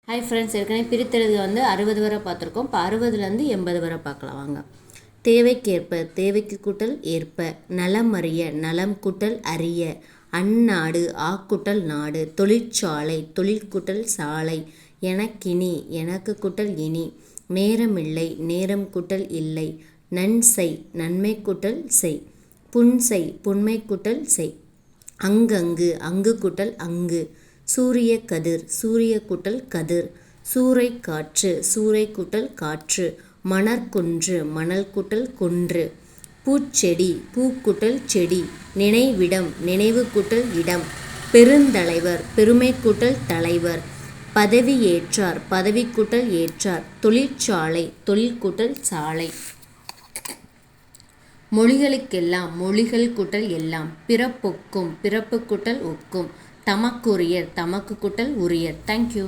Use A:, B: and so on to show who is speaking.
A: Hi friends, ஏற்கனவே பிரித்தெழுது 60 வரை பார்த்துருக்கோம். இப்போ 60லேருந்து 80 வரை பார்க்கலாம் வாங்க. தேவைக்கேற்ப, தேவைக்கு கூட்டல் ஏற்ப, நலம் அறிய, நலம் கூட்டல் அறிய, அந்நாடு, ஆக்கூட்டல் நாடு, தொழிற்சாலை, தொழில் கூட்டல் சாலை, எனக்கினி, எனக்கு கூட்டல் இனி, நேரமில்லை, நேரம் கூட்டல் இல்லை, நன்செய், நன்மை கூட்டல் செய், புன்செய், புன்மை கூட்டல் செய், அங்கங்கு, அங்கு கூட்டல் அங்கு, சூரிய கதிர், சூரிய கூட்டல் கதிர், சூறை காற்று, சூறை கூட்டல் காற்று, மணற்குன்று, மணல் கூட்டல் குன்று, பூச்செடி, பூக்கூட்டல் செடி, நினைவிடம், நினைவு கூட்டல் இடம், பெருந்தலைவர், பெருமை கூட்டல் தலைவர், பதவி ஏற்றார், பதவி கூட்டல் ஏற்றார், தொழிற்சாலை, தொழில் கூட்டல் சாலை. மொழிகளுக்கெல்லாம், மொழிகள் கூட்டல் எல்லாம், பிறப்பொக்கும், பிறப்பு கூட்டல் ஒக்கும், தமக்குரியர், தமக்கு கூட்டல் உரியர். தேங்க்யூ.